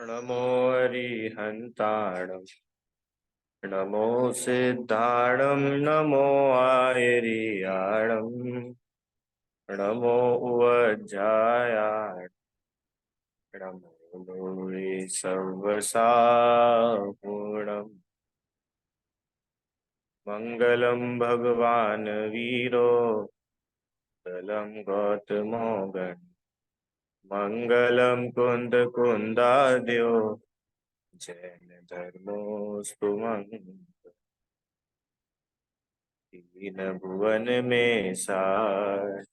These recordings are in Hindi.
नमो अरिहन्ताणं नमो सिद्धाणं नमो आयर्याणं नमो उवज्जायाणं नमो लोके सर्वसापूर्णम् मङ्गलं भगवान् वीरो मंगलं गौतमो गण मङ्गलं कुन्द कुन्दाद्यो जैन धर्मोऽस्तु तीन भुवन में सार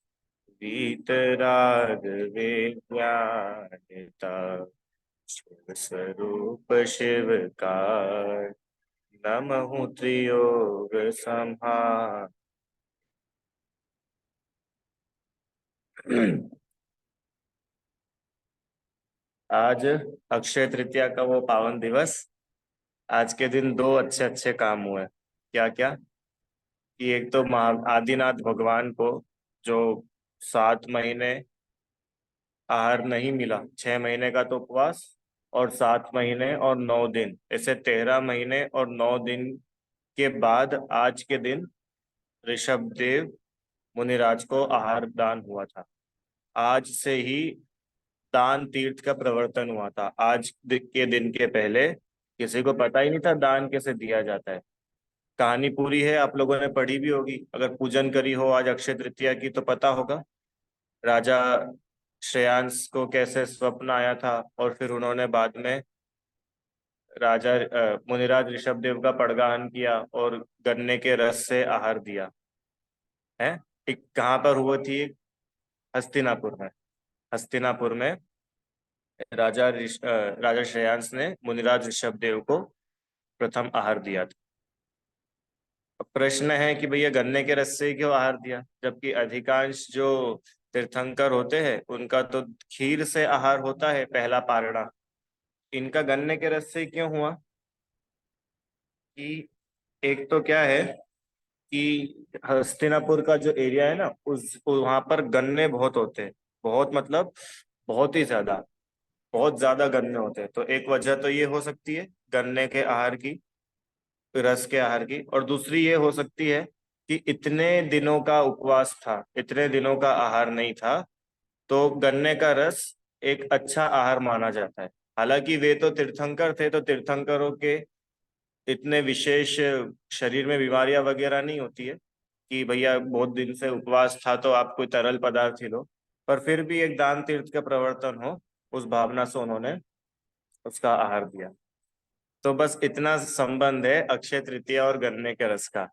वीतराग विज्ञानता शिव स्वरूप शिवकार नमः त्रियोग संहार। आज अक्षय तृतीया का वो पावन दिवस। आज के दिन दो अच्छे अच्छे काम हुए। क्या क्या कि एक तो महा आदिनाथ भगवान को जो 7 महीने आहार नहीं मिला, 6 महीने का तो उपवास और 7 महीने और 9 दिन, ऐसे 13 महीने और 9 दिन के बाद आज के दिन ऋषभ देव मुनिराज को आहार दान हुआ था। आज से ही दान तीर्थ का प्रवर्तन हुआ था। के दिन के पहले किसी को पता ही नहीं था दान कैसे दिया जाता है। कहानी पूरी है, आप लोगों ने पढ़ी भी होगी। अगर पूजन करी हो आज अक्षय तृतीया की तो पता होगा राजा श्रेयांश को कैसे स्वप्न आया था और फिर उन्होंने बाद में मुनिराज ऋषभदेव का पड़गाहन किया और गन्ने के रस से आहार दिया है। ठीक कहाँ पर हुआ थी? हस्तिनापुर में। हस्तिनापुर में राजा श्रेयांश ने मुनिराज ऋषभदेव को प्रथम आहार दिया था। अब प्रश्न है कि भैया गन्ने के रस से क्यों आहार दिया, जबकि अधिकांश जो तीर्थंकर होते हैं उनका तो खीर से आहार होता है पहला पारणा। इनका गन्ने के रस से क्यों हुआ? कि एक तो क्या है कि हस्तिनापुर का जो एरिया है ना, उस वहां पर गन्ने बहुत होते हैं। बहुत मतलब बहुत ही ज्यादा, बहुत ज्यादा गन्ने होते हैं। तो एक वजह तो ये हो सकती है गन्ने के आहार की, रस के आहार की। और दूसरी ये हो सकती है कि इतने दिनों का उपवास था, इतने दिनों का आहार नहीं था, तो गन्ने का रस एक अच्छा आहार माना जाता है। हालांकि वे तो तीर्थंकर थे, तो तीर्थंकरों के इतने विशेष शरीर में बीमारियां वगैरह नहीं होती है कि भैया बहुत दिन से उपवास था तो आप कोई तरल पदार्थ ही लो। पर फिर भी एक दान तीर्थ का प्रवर्तन हो, उस भावना से उन्होंने उसका आहार दिया। तो बस इतना संबंध है अक्षय तृतीया और गन्ने के रस का।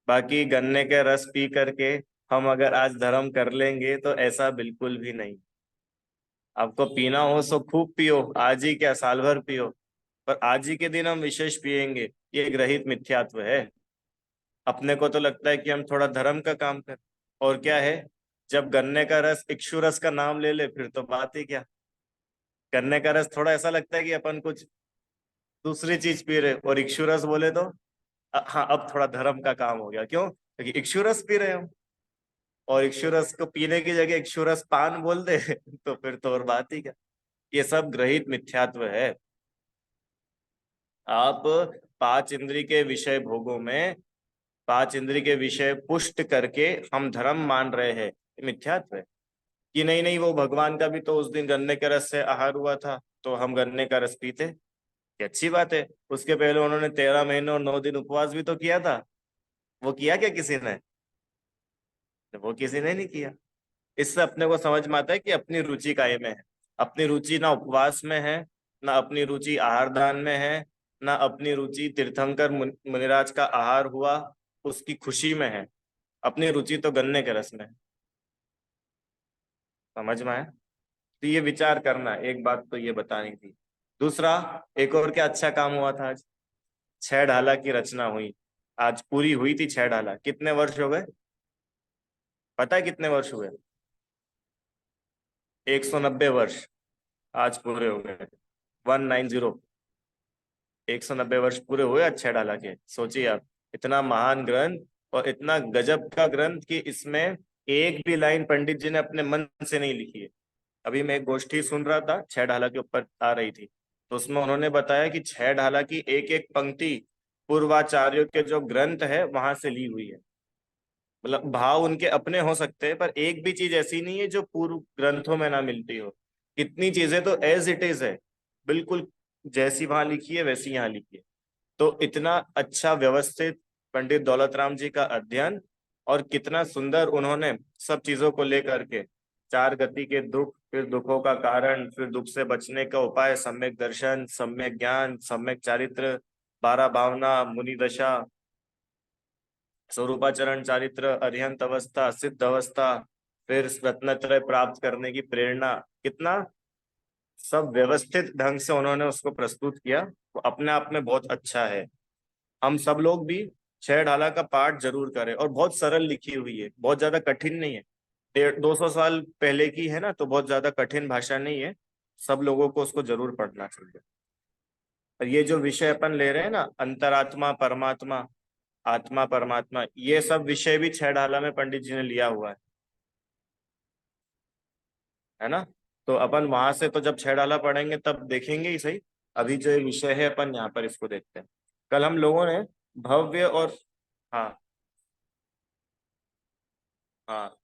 बाकी गन्ने के रस पी करके हम अगर आज धर्म कर लेंगे तो ऐसा बिल्कुल भी नहीं। आपको पीना हो सो खूब पियो, आज ही क्या साल भर पियो, पर आज ही के दिन हम विशेष पिएंगे, ये ग्रहित मिथ्यात्व है। अपने को तो लगता है कि हम थोड़ा धर्म का काम कर, और क्या है, जब गन्ने का रस इक्षु रस का नाम ले ले फिर तो बात ही क्या। गन्ने का रस थोड़ा ऐसा लगता है कि अपन कुछ दूसरी चीज पी रहे, और इक्षु रस बोले तो हाँ अब थोड़ा धर्म का काम हो गया। क्यों? क्योंकि इक्षु रस पी रहे हो, और इक्षु रस को पीने की जगह इक्षु रस पान बोल दे तो फिर तो और बात ही क्या। ये सब ग्रहित मिथ्यात्व है। आप पांच इंद्री के विषय भोगों में पांच इंद्री के विषय पुष्ट करके हम धर्म मान रहे हैं, ये मिथ्यात्व है। कि नहीं नहीं, वो भगवान का भी तो उस दिन गन्ने के रस से आहार हुआ था तो हम गन्ने का रस पीते, ये अच्छी बात है। उसके पहले उन्होंने 13 महीने और 9 दिन उपवास भी तो किया था। वो किया क्या किसी ने? वो किसी ने नहीं किया। इससे अपने को समझ में आता है कि अपनी रुचि काय में है। अपनी रुचि ना उपवास में है, ना अपनी रुचि आहार दान में है, ना अपनी रुचि तीर्थंकर मुनिराज का आहार हुआ उसकी खुशी में है। अपनी रुचि तो गन्ने के रस में है। समझ में आया? तो ये विचार करना, एक बात तो ये बतानी थी। दूसरा, एक और क्या अच्छा काम हुआ था आज? 6 ढाला की रचना हुई। आज पूरी हुई थी 6 ढाला। कितने वर्ष हो गए? पता है कितने वर्ष हुए? 190 वर्ष आज पूरे हो गए। 190। 190 वर्ष पूरे हुए आज 6 ढाला के। सोचिए आप, इतना महान ग्रंथ और इतना गजब का ग्रंथ कि इसमें एक भी लाइन पंडित जी ने अपने मन से नहीं लिखी है। अभी मैं एक गोष्ठी सुन रहा था, 6 ढाला के ऊपर आ रही थी। तो उसमें उन्होंने बताया कि छह ढाला की एक एक पंक्ति पूर्वाचार्यों के जो ग्रंथ है वहां से ली हुई है। मतलब भाव उनके अपने हो सकते हैं, पर एक भी चीज ऐसी नहीं है जो पूर्व ग्रंथों में ना मिलती हो। कितनी चीजें तो एज इट इज है, बिल्कुल जैसी वहां लिखी है वैसी यहाँ लिखी है। तो इतना अच्छा व्यवस्थित पंडित दौलत राम जी का अध्ययन, और कितना सुंदर उन्होंने सब चीजों को लेकर के, चार गति के दुख, फिर दुखों का कारण, फिर दुख से बचने का उपाय, सम्यक दर्शन, सम्यक ज्ञान, सम्यक चारित्र, 12 भावना, मुनि दशा, स्वरूपाचरण चारित्र, अरिहंत अवस्था, सिद्ध अवस्था, फिर रत्नत्रय प्राप्त करने की प्रेरणा, कितना सब व्यवस्थित ढंग से उन्होंने उसको प्रस्तुत किया। वो अपने आप में बहुत अच्छा है। हम सब लोग भी छह ढाला का पाठ जरूर करें, और बहुत सरल लिखी हुई है, बहुत ज्यादा कठिन नहीं है। 150-200 साल पहले की है ना, तो बहुत ज्यादा कठिन भाषा नहीं है। सब लोगों को उसको जरूर पढ़ना चाहिए। और ये जो विषय अपन ले रहे हैं ना, अंतरात्मा परमात्मा, आत्मा परमात्मा, ये सब विषय भी छह ढाला में पंडित जी ने लिया हुआ है ना। तो अपन वहां से तो जब छह ढाला पढ़ेंगे तब देखेंगे ही सही। अभी जो ये विषय है अपन यहाँ पर इसको देखते हैं। कल हम लोगों ने भव्य और, हाँ हाँ,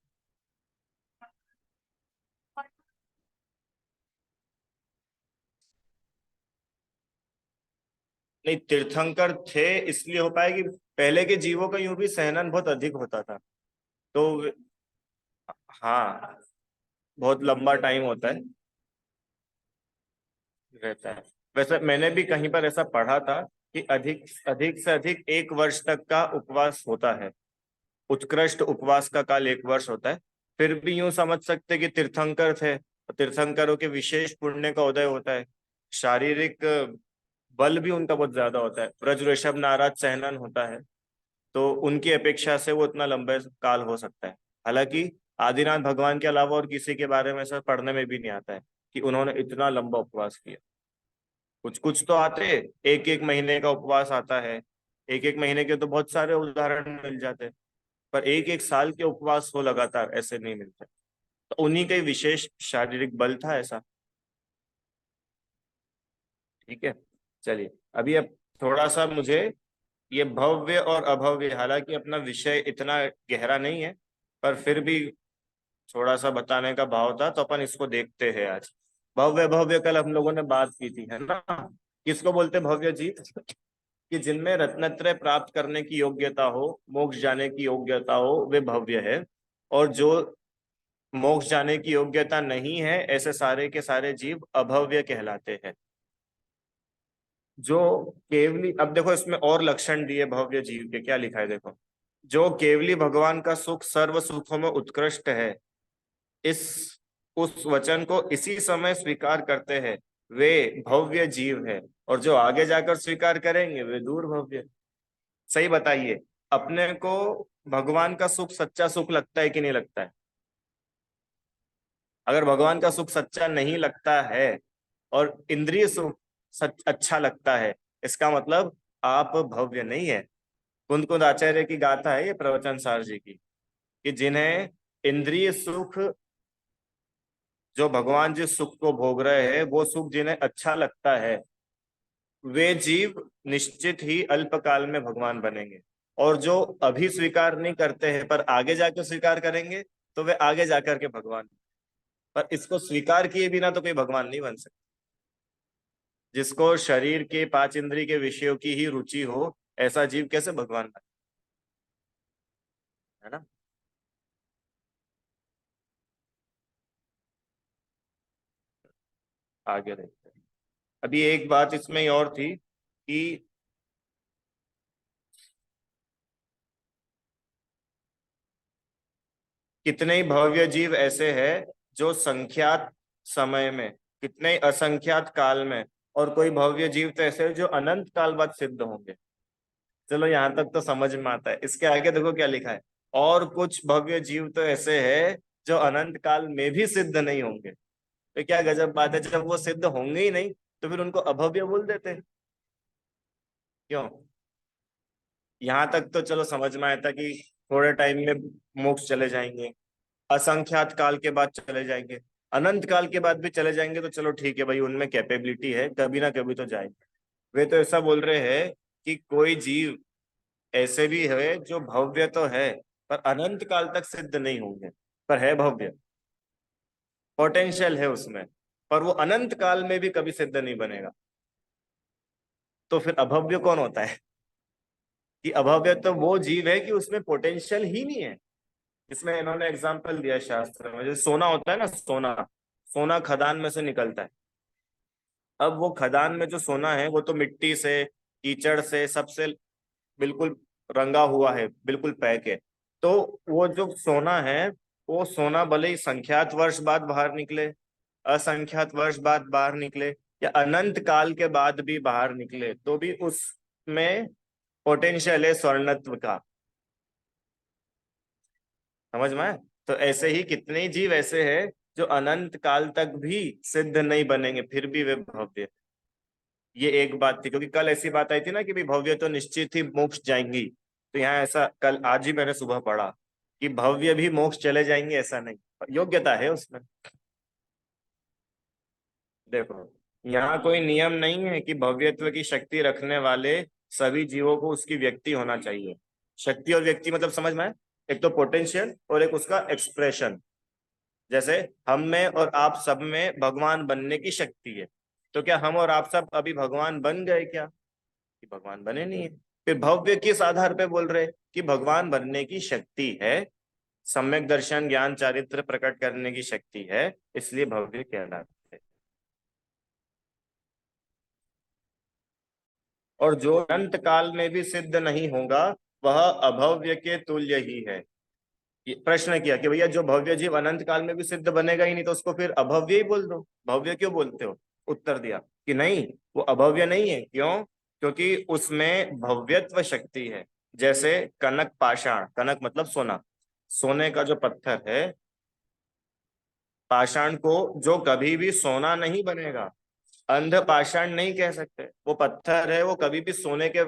नहीं तीर्थंकर थे इसलिए हो पाए कि पहले के जीवों का यूं भी सहनन बहुत अधिक होता था। तो हाँ, बहुत लंबा टाइम होता है, रहता है। वैसे मैंने भी कहीं पर ऐसा पढ़ा था कि अधिक अधिक से अधिक 1 वर्ष तक का उपवास होता है। उत्कृष्ट उपवास का काल 1 वर्ष होता है। फिर भी यूं समझ सकते कि तीर्थंकर थे, तो तीर्थंकरों के विशेष पुण्य का उदय होता है। शारीरिक बल भी उनका बहुत ज्यादा होता है, ब्रज ऋषभ नाराज सहनन होता है। तो उनकी अपेक्षा से वो इतना लंबे काल हो सकता है। हालांकि आदिनाथ भगवान के अलावा और किसी के बारे में ऐसा पढ़ने में भी नहीं आता है कि उन्होंने इतना लंबा उपवास किया। कुछ कुछ तो आते, एक एक महीने का उपवास आता है। एक एक महीने के तो बहुत सारे उदाहरण मिल जाते हैं, पर एक एक साल के उपवास हो लगातार ऐसे नहीं मिलते। तो उन्हीं का ही विशेष शारीरिक बल था ऐसा। ठीक है, चलिए। अभी अब थोड़ा सा मुझे ये भव्य और अभव्य, हालांकि अपना विषय इतना गहरा नहीं है, पर फिर भी थोड़ा सा बताने का भाव था, तो अपन इसको देखते हैं आज। भव्य भव्य कल हम लोगों ने बात की थी, है ना। किसको बोलते भव्य जी? कि जिनमें रत्नत्रय प्राप्त करने की योग्यता हो, मोक्ष जाने की योग्यता हो, वे भव्य है। और जो मोक्ष जाने की योग्यता नहीं है, ऐसे सारे के सारे जीव अभव्य कहलाते हैं। जो केवली, अब देखो इसमें और लक्षण दिए भव्य जीव के, क्या लिखा है देखो। जो केवली भगवान का सुख सर्व सुखों में उत्कृष्ट है, इस उस वचन को इसी समय स्वीकार करते हैं, वे भव्य जीव है। और जो आगे जाकर स्वीकार करेंगे वे दूर भव्य। सही बताइए, अपने को भगवान का सुख सच्चा सुख लगता है कि नहीं लगता है? अगर भगवान का सुख सच्चा नहीं लगता है, और इंद्रिय सुख सच अच्छा लगता है, इसका मतलब आप भव्य नहीं है। कुंद कुंद आचार्य की गाथा है ये, प्रवचन सार जी की, कि जिन्हें इंद्रिय सुख, जो भगवान जिस सुख को भोग रहे हैं वो सुख जिन्हें अच्छा लगता है, वे जीव निश्चित ही अल्पकाल में भगवान बनेंगे। और जो अभी स्वीकार नहीं करते हैं पर आगे जाकर स्वीकार करेंगे, तो वे आगे जाकर के भगवान। पर इसको स्वीकार किए बिना तो कोई भगवान नहीं बन सकता। जिसको शरीर के 5 इंद्रिय के विषयों की ही रुचि हो, ऐसा जीव कैसे भगवान बने? है ना। आगे देखते हैं। अभी एक बात इसमें और थी कि कितने ही भव्य जीव ऐसे हैं जो संख्यात समय में, कितने ही असंख्यात काल में, और कोई भव्य जीव तो ऐसे हैं जो अनंत काल बाद सिद्ध होंगे। चलो यहां तक तो समझ में आता है। इसके आगे देखो क्या लिखा है। और कुछ भव्य जीव तो ऐसे हैं जो अनंत काल में भी सिद्ध नहीं होंगे। तो क्या गजब बात है, जब वो सिद्ध होंगे ही नहीं तो फिर उनको अभव्य बोल देते हैं। क्यों? यहाँ तक तो चलो समझ में आया था कि थोड़े टाइम में मोक्ष चले जाएंगे, असंख्यात काल के बाद चले जाएंगे। अनंत काल के बाद भी चले जाएंगे तो चलो ठीक है भाई, उनमें कैपेबिलिटी है, कभी ना कभी तो जाएंगे। वे तो ऐसा बोल रहे हैं कि कोई जीव ऐसे भी है जो भव्य तो है पर अनंत काल तक सिद्ध नहीं होंगे, पर है भव्य, पोटेंशियल है उसमें, पर वो अनंत काल में भी कभी सिद्ध नहीं बनेगा। तो फिर अभव्य कौन होता है? कि अभव्य तो वो जीव है कि उसमें पोटेंशियल ही नहीं है। इसमें इन्होंने एग्जाम्पल दिया शास्त्र में, जैसे सोना होता है ना, सोना, सोना खदान में से निकलता है। अब वो खदान में जो सोना है वो तो मिट्टी से, कीचड़ से, सबसे बिल्कुल रंगा हुआ है, बिल्कुल पैक है। तो वो जो सोना है, वो सोना भले ही संख्यात वर्ष बाद बाहर निकले, असंख्यात वर्ष बाद बाहर निकले, या अनंत काल के बाद भी बाहर निकले, तो भी उसमें पोटेंशियल है स्वर्णत्व का। समझ में आया? तो ऐसे ही कितने ही जीव ऐसे हैं जो अनंत काल तक भी सिद्ध नहीं बनेंगे, फिर भी वे भव्य। ये एक बात थी, क्योंकि कल ऐसी बात आई थी ना कि भाई भव्य तो निश्चित ही मोक्ष जाएंगी। तो यहाँ ऐसा कल आज ही मैंने सुबह पढ़ा कि भव्य भी मोक्ष चले जाएंगे, ऐसा नहीं, योग्यता है उसमें। देखो, यहाँ कोई नियम नहीं है कि भव्यत्व की शक्ति रखने वाले सभी जीवों को उसकी व्यक्ति होना चाहिए। शक्ति और व्यक्ति मतलब समझ में आए? एक तो पोटेंशियल और एक उसका एक्सप्रेशन। जैसे हम में और आप सब में भगवान बनने की शक्ति है, तो क्या हम और आप सब अभी भगवान बन गए क्या? कि भगवान बने नहीं है। फिर भव्य किस आधार पे बोल रहे कि भगवान बनने की शक्ति है, सम्यक दर्शन ज्ञान चारित्र प्रकट करने की शक्ति है, इसलिए भव्य कहलाते हैं। और जो अनंत काल में भी सिद्ध नहीं होगा वह अभव्य के तुल्य ही है। ये प्रश्न किया कि भैया जो भव्य जीव अनंत काल में भी सिद्ध बनेगा ही नहीं, तो उसको फिर अभव्य ही बोल दो, भव्य क्यों बोलते हो? उत्तर दिया कि नहीं, वो अभव्य नहीं है। क्यों? क्योंकि उसमें भव्यत्व शक्ति है। जैसे कनक पाषाण, कनक मतलब सोना, सोने का जो पत्थर है, पाषाण को जो कभी भी सोना नहीं बनेगा, अंध पाषाण नहीं कह सकते। वो पत्थर है, वो कभी भी सोने के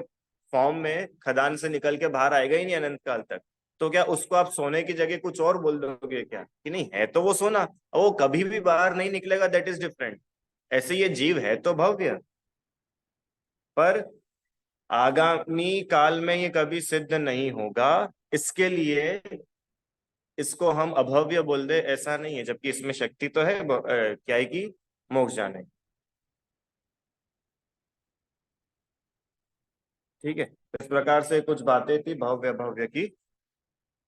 फॉर्म में खदान से निकल के बाहर आएगा ही नहीं अनंत काल तक। तो क्या उसको आप सोने की जगह कुछ और बोल दोगे क्या? कि नहीं, है तो वो सोना, और वो कभी भी बाहर नहीं निकलेगा, दैट इज डिफरेंट। ऐसे ये जीव है तो भव्य, पर आगामी काल में ये कभी सिद्ध नहीं होगा, इसके लिए इसको हम अभव्य बोल दे ऐसा नहीं है, जबकि इसमें शक्ति तो है क्या है कि मोक्ष जाने। ठीक है, इस प्रकार से कुछ बातें थी भव्य भव्य की।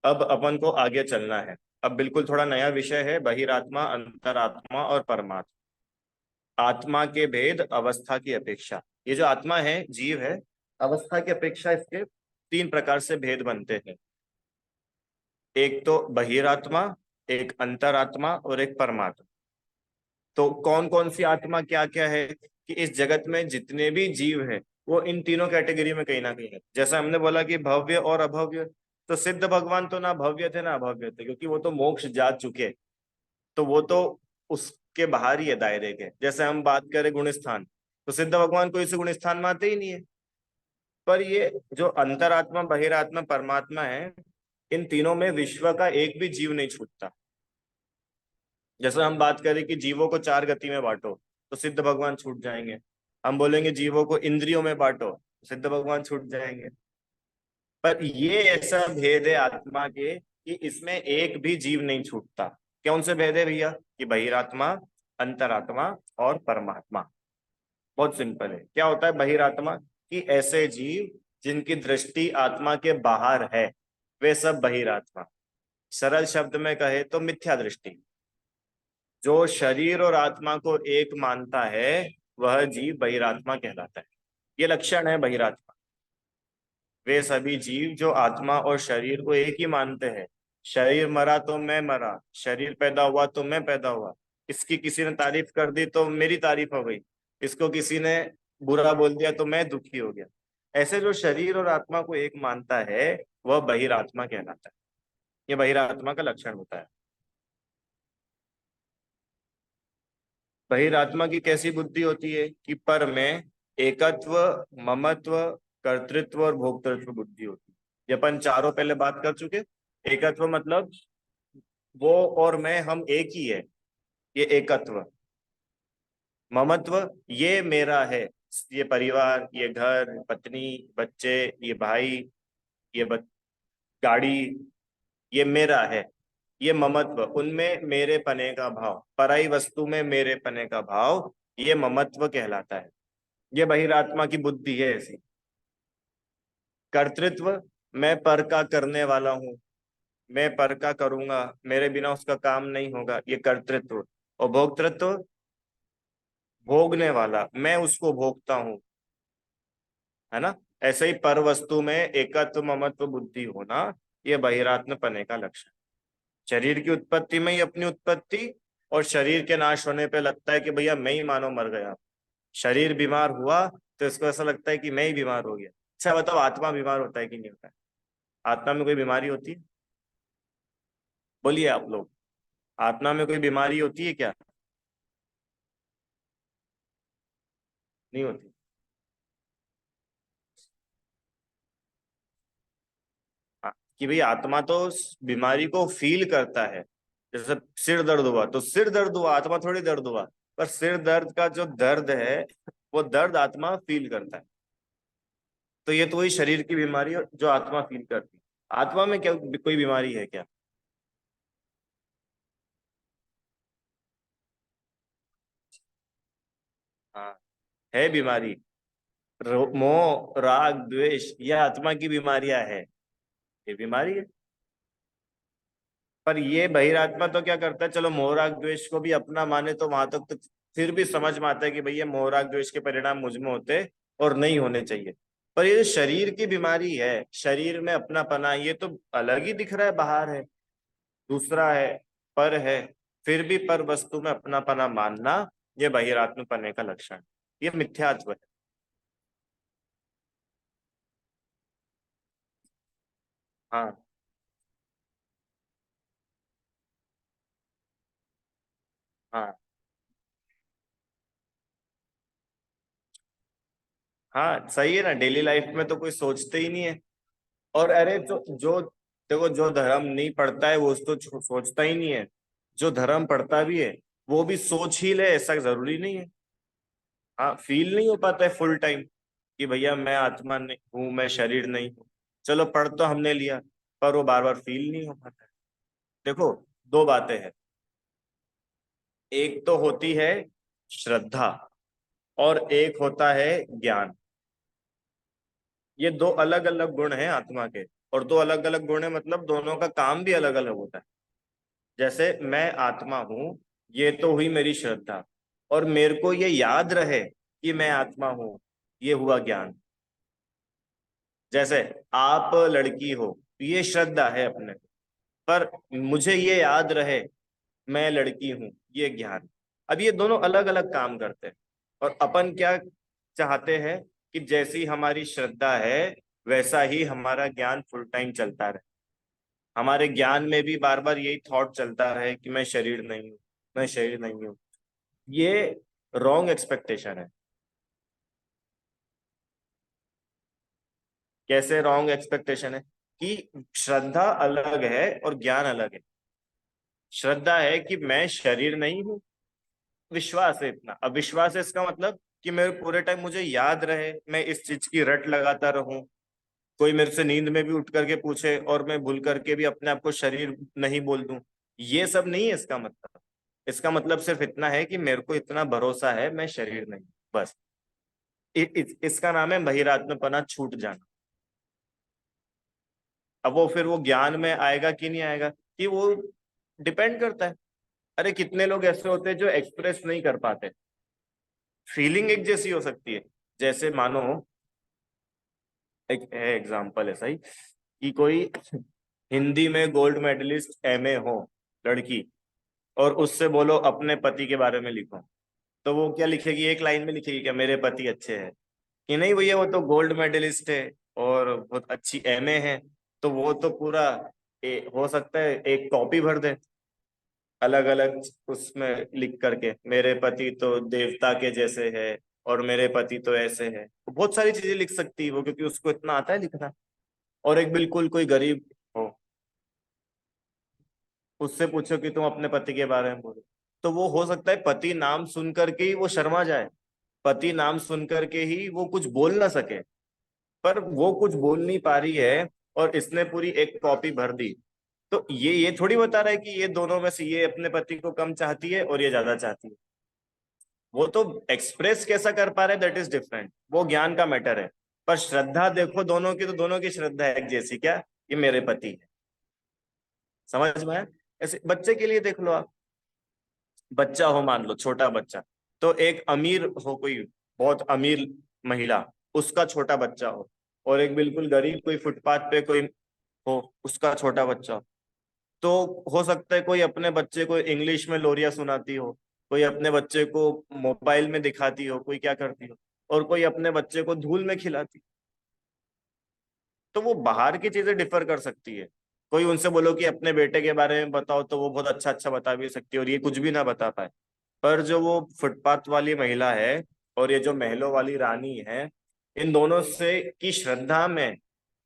अब अपन को आगे चलना है। अब बिल्कुल थोड़ा नया विषय है, बहिरात्मा, अंतरात्मा और परमात्मा। आत्मा के भेद, अवस्था की अपेक्षा। ये जो आत्मा है, जीव है, अवस्था की अपेक्षा इसके तीन प्रकार से भेद बनते हैं। एक तो बहिरात्मा, एक अंतरात्मा और एक परमात्मा। तो कौन कौन सी आत्मा क्या क्या है कि इस जगत में जितने भी जीव हैं वो इन तीनों कैटेगरी में कहीं ना कहीं है। जैसा हमने बोला कि भव्य और अभव्य, तो सिद्ध भगवान तो ना भव्य थे ना अभव्य थे, क्योंकि वो तो मोक्ष जा चुके। तो वो तो उसके बाहर ही है दायरे के। जैसे हम बात करें गुण स्थान, तो सिद्ध भगवान को इस गुण स्थान में आते ही नहीं है। पर ये जो अंतरात्मा, बहिरात्मा, परमात्मा है, इन तीनों में विश्व का एक भी जीव नहीं छूटता। जैसे हम बात करें कि जीवों को चार गति में बांटो, तो सिद्ध भगवान छूट जाएंगे। हम बोलेंगे जीवों को इंद्रियों में बांटो, सिद्ध भगवान छूट जाएंगे। पर ये ऐसा भेद है आत्मा के कि इसमें एक भी जीव नहीं छूटता। कौन से भेद है भैया? कि बहिरात्मा, अंतरात्मा और परमात्मा। बहुत सिंपल है। क्या होता है बहिरात्मा? कि ऐसे जीव जिनकी दृष्टि आत्मा के बाहर है, वे सब बहिरात्मा। सरल शब्द में कहे तो मिथ्या दृष्टि। जो शरीर और आत्मा को एक मानता है वह जीव बहिरात्मा कहलाता है। ये लक्षण है बहिरात्मा। वे सभी जीव जो आत्मा और शरीर को एक ही मानते हैं। शरीर मरा तो मैं मरा, शरीर पैदा हुआ तो मैं पैदा हुआ, इसकी किसी ने तारीफ कर दी तो मेरी तारीफ हो गई, इसको किसी ने बुरा बोल दिया तो मैं दुखी हो गया। ऐसे जो शरीर और आत्मा को एक मानता है वह बहिरात्मा कहलाता है। ये बहिरात्मा का लक्षण होता है। बहिरात्मा की कैसी बुद्धि होती है? कि पर में एकत्व, ममत्व, कर्तृत्व और भोक्तृत्व बुद्धि होती है। ये अपन चारों पहले बात कर चुके। एकत्व मतलब वो और मैं हम एक ही है, ये एकत्व। ममत्व, ये मेरा है, ये परिवार, ये घर, पत्नी, बच्चे, ये भाई, ये गाड़ी, ये मेरा है। ये ममत्व, उनमें मेरे पने का भाव, पराई वस्तु में मेरे पने का भाव, ये ममत्व कहलाता है। ये बहिरात्मा की बुद्धि है ऐसी। कर्तृत्व, मैं पर का करने वाला हूँ, मैं पर का करूंगा, मेरे बिना उसका काम नहीं होगा, ये कर्तृत्व। और भोक्तृत्व, भोगने वाला, मैं उसको भोगता हूँ, है ना। ऐसे ही पर वस्तु में एकत्व ममत्व बुद्धि होना, ये बहिरात्म पने का लक्षण। शरीर की उत्पत्ति में ही अपनी उत्पत्ति, और शरीर के नाश होने पे लगता है कि भैया मैं ही मानो मर गया। शरीर बीमार हुआ तो इसको ऐसा लगता है कि मैं ही बीमार हो गया। अच्छा बताओ, आत्मा बीमार होता है कि नहीं होता है? आत्मा में कोई बीमारी होती है? बोलिए आप लोग, आत्मा में कोई बीमारी होती है क्या? नहीं होती। हाँ, कि भाई आत्मा तो उस बीमारी को फील करता है। जैसे सिर दर्द हुआ तो सिर दर्द हुआ, आत्मा थोड़ी दर्द हुआ। पर सिर दर्द का जो दर्द है, वो दर्द आत्मा फील करता है। तो ये तो वही शरीर की बीमारी है जो आत्मा फील करती है। आत्मा में क्या कोई बीमारी है क्या? हाँ, है बीमारी। मोह राग द्वेष, ये आत्मा की बीमारियां है, ये बीमारी है। पर ये बहिरात्मा तो क्या करता है, चलो मोह राग द्वेष को भी अपना माने तो वहां तक तो फिर भी समझ में आता है कि भैया मोह राग द्वेष के परिणाम मुझ में होते और नहीं होने चाहिए। पर ये जो शरीर की बीमारी है, शरीर में अपना पना, ये तो अलग ही दिख रहा है, बाहर है, दूसरा है, पर है। फिर भी पर वस्तु में अपना पना मानना, ये बहिरात्म पने का लक्षण, ये मिथ्यात्व है। हाँ। हाँ। हाँ सही है ना, डेली लाइफ में तो कोई सोचते ही नहीं है। और अरे जो जो देखो, जो धर्म नहीं पढ़ता है वो तो सोचता ही नहीं है। जो धर्म पढ़ता भी है, वो भी सोच ही ले, ऐसा जरूरी नहीं है। हाँ, फील नहीं हो पाता है फुल टाइम कि भैया मैं आत्मा नहीं हूँ, मैं शरीर नहीं हूँ। चलो पढ़ तो हमने लिया, पर वो बार बार फील नहीं हो पाता है। देखो, दो बातें हैं। एक तो होती है श्रद्धा, और एक होता है ज्ञान। ये दो अलग अलग गुण हैं आत्मा के। और दो अलग अलग गुण है मतलब दोनों का काम भी अलग अलग होता है। जैसे मैं आत्मा हूं, ये तो हुई मेरी श्रद्धा, और मेरे को ये याद रहे कि मैं आत्मा हूं, ये हुआ ज्ञान। जैसे आप लड़की हो, ये श्रद्धा है अपने, पर मुझे ये याद रहे मैं लड़की हूं, ये ज्ञान। अब ये दोनों अलग अलग काम करते हैं। और अपन क्या चाहते हैं कि जैसी हमारी श्रद्धा है, वैसा ही हमारा ज्ञान फुल टाइम चलता रहे। हमारे ज्ञान में भी बार बार यही थॉट चलता रहे कि मैं शरीर नहीं हूँ, मैं शरीर नहीं हूँ। ये रॉन्ग एक्सपेक्टेशन है। कैसे रॉन्ग एक्सपेक्टेशन है? कि श्रद्धा अलग है और ज्ञान अलग है। श्रद्धा है कि मैं शरीर नहीं हूँ, विश्वास है इतना। अब विश्वास है इसका मतलब कि मेरे पूरे टाइम मुझे याद रहे, मैं इस चीज की रट लगाता रहूं। कोई मेरे से नींद में भी उठ करके पूछे और मैं भूल करके भी अपने आप को शरीर नहीं बोल दूं। ये सब नहीं है इसका मतलब। इसका मतलब सिर्फ इतना है कि मेरे को इतना भरोसा है मैं शरीर नहीं, बस। इसका नाम है बहिरात्मपना छूट जाना। अब वो फिर वो ज्ञान में आएगा कि नहीं आएगा, कि वो डिपेंड करता है। अरे कितने लोग ऐसे होते हैं जो एक्सप्रेस नहीं कर पाते। फीलिंग एक जैसी हो सकती है। जैसे मानो, एक है एग्जाम्पल ऐसा ही, कि कोई हिंदी में गोल्ड मेडलिस्ट एमए हो, लड़की, और उससे बोलो अपने पति के बारे में लिखो, तो वो क्या लिखेगी? एक लाइन में लिखेगी क्या मेरे पति अच्छे हैं? कि नहीं भैया, वो तो गोल्ड मेडलिस्ट है और बहुत अच्छी एमए है, तो वो तो पूरा हो सकता है एक कॉपी भर दे, अलग अलग उसमें लिख करके, मेरे पति तो देवता के जैसे है, और मेरे पति तो ऐसे है। तो बहुत सारी चीजें लिख सकती है वो, क्योंकि उसको इतना आता है लिखना। और एक बिल्कुल कोई गरीब हो, उससे पूछो कि तुम अपने पति के बारे में बोलो, तो वो हो सकता है पति नाम सुन करके ही वो शर्मा जाए, पति नाम सुन करके ही वो कुछ बोल ना सके, पर वो कुछ बोल नहीं पा रही है और इसने पूरी एक कॉपी भर दी। तो ये थोड़ी बता रहा है कि ये दोनों में से ये अपने पति को कम चाहती है और ये ज्यादा चाहती है। वो तो एक्सप्रेस कैसा कर पा रहे हैं दैट इज डिफरेंट, वो ज्ञान का मैटर है। पर श्रद्धा देखो दोनों की, तो दोनों की श्रद्धा है एक जैसी क्या, ये मेरे पति है। समझ में आया? ऐसे बच्चे के लिए देख लो आप, बच्चा हो मान लो छोटा बच्चा, तो एक अमीर हो कोई बहुत अमीर महिला, उसका छोटा बच्चा हो, और एक बिल्कुल गरीब कोई फुटपाथ पे कोई हो, उसका छोटा बच्चा हो। तो हो सकता है कोई अपने बच्चे को इंग्लिश में लोरिया सुनाती हो, कोई अपने बच्चे को मोबाइल में दिखाती हो, कोई क्या करती हो, और कोई अपने बच्चे को धूल में खिलाती। तो वो बाहर की चीजें डिफर कर सकती है। कोई उनसे बोलो कि अपने बेटे के बारे में बताओ, तो वो बहुत अच्छा अच्छा बता भी सकती है और ये कुछ भी ना बता पाए। पर जो वो फुटपाथ वाली महिला है और ये जो महलों वाली रानी है, इन दोनों से की श्रद्धा में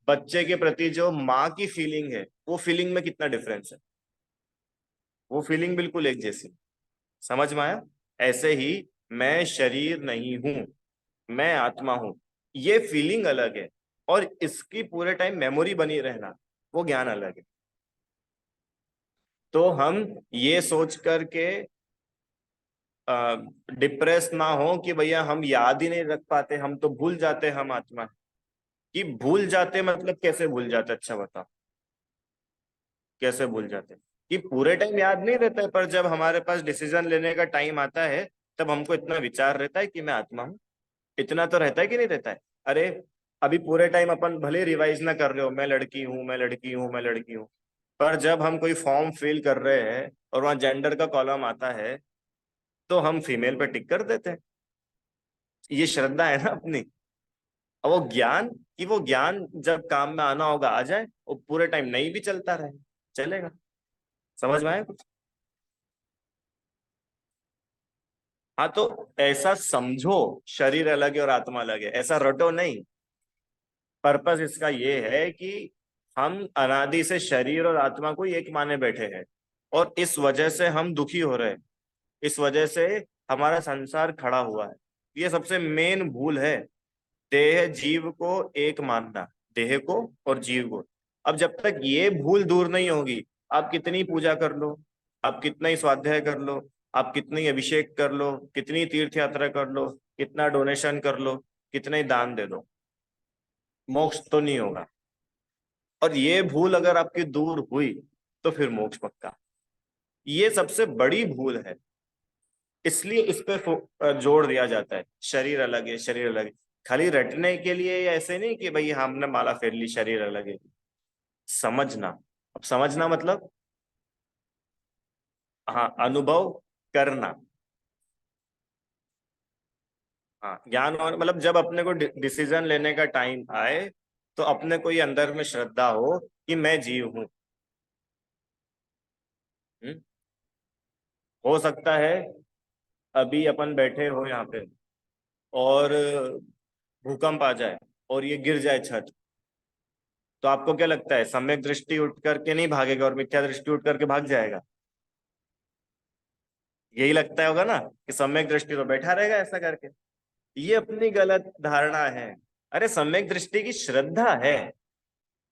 बच्चे के प्रति जो माँ की फीलिंग है, वो फीलिंग में कितना डिफरेंस है। वो फीलिंग बिल्कुल एक जैसी। समझ में आया? ऐसे ही मैं शरीर नहीं हूं, मैं आत्मा हूं, ये फीलिंग अलग है, और इसकी पूरे टाइम मेमोरी बनी रहना, वो ज्ञान अलग है। तो हम ये सोच करके डिप्रेस ना हो कि भैया हम याद ही नहीं रख पाते, हम तो भूल जाते, हम आत्मा है। कि भूल जाते मतलब कैसे भूल जाते, अच्छा बताओ, कैसे भूल जाते? कि पूरे टाइम याद नहीं रहता है, पर जब हमारे पास डिसीजन लेने का टाइम आता है, तब हमको इतना विचार रहता है कि मैं आत्मा हूँ। इतना तो रहता है कि नहीं रहता है? अरे अभी पूरे टाइम अपन भले रिवाइज ना कर रहे हो, मैं लड़की हूँ, मैं लड़की हूँ, मैं लड़की हूँ, पर जब हम कोई फॉर्म फिल कर रहे हैं और वहां जेंडर का कॉलम आता है, तो हम फीमेल पे टिक कर देते हैं। ये श्रद्धा है ना अपनी। और वो ज्ञान, कि वो ज्ञान जब काम में आना होगा आ जाए, वो पूरे टाइम नहीं भी चलता रहे, चलेगा। समझ में आया कुछ? हाँ, तो ऐसा समझो, शरीर अलग है और आत्मा अलग है, ऐसा रटो नहीं। पर्पस इसका ये है कि हम अनादि से शरीर और आत्मा को ही एक माने बैठे हैं, और इस वजह से हम दुखी हो रहे हैं, इस वजह से हमारा संसार खड़ा हुआ है। ये सबसे मेन भूल है, देह जीव को एक मानना, देह को और जीव को। अब जब तक ये भूल दूर नहीं होगी, आप कितनी पूजा कर लो, आप कितना ही स्वाध्याय कर लो, आप कितनी अभिषेक कर लो, कितनी तीर्थ यात्रा कर लो, कितना डोनेशन कर लो, कितने ही दान दे दो, मोक्ष तो नहीं होगा। और ये भूल अगर आपकी दूर हुई, तो फिर मोक्ष पक्का। ये सबसे बड़ी भूल है, इसलिए इस पे जोड़ दिया जाता है, शरीर अलग है, शरीर अलग है। खाली रटने के लिए, या ऐसे नहीं कि भाई हमने माला फेर ली शरीर अलग है। समझना, अब समझना मतलब, हाँ, अनुभव करना। हाँ, ज्ञान और मतलब जब अपने को डिसीजन लेने का टाइम आए, तो अपने को ये अंदर में श्रद्धा हो कि मैं जीव हूं। हम्म? हो सकता है अभी अपन बैठे हो यहाँ पे, और भूकंप आ जाए और ये गिर जाए छत, तो आपको क्या लगता है, सम्यक दृष्टि उठ करके नहीं भागेगा और मिथ्या दृष्टि उठ करके भाग जाएगा? यही लगता होगा ना कि सम्यक दृष्टि तो बैठा रहेगा ऐसा करके। ये अपनी गलत धारणा है। अरे सम्यक दृष्टि की श्रद्धा है।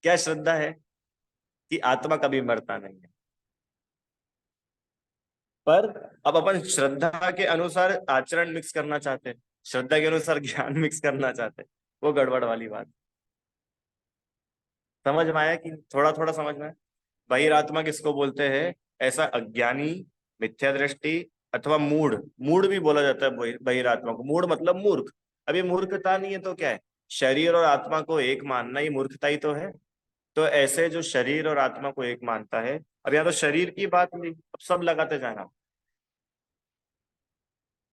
क्या श्रद्धा है? कि आत्मा कभी मरता नहीं है। पर अब अपन श्रद्धा के अनुसार आचरण मिक्स करना चाहते हैं, श्रद्धा के अनुसार ज्ञान मिक्स करना चाहते हैं, वो गड़बड़ वाली बात। समझ में आया कि थोड़ा थोड़ा समझ में आया? बहिरात्मा किसको बोलते हैं? ऐसा अज्ञानी, मिथ्या दृष्टि, अथवा मूढ़। मूढ़ भी बोला जाता है बहिरात्मा को। मूढ़ मतलब मूर्ख। अब ये मूर्खता नहीं है तो क्या है? शरीर और आत्मा को एक मानना ही मूर्खता ही तो है। तो ऐसे जो शरीर और आत्मा को एक मानता है, अब यहाँ तो शरीर की बात नहीं, अब सब लगाते जाना।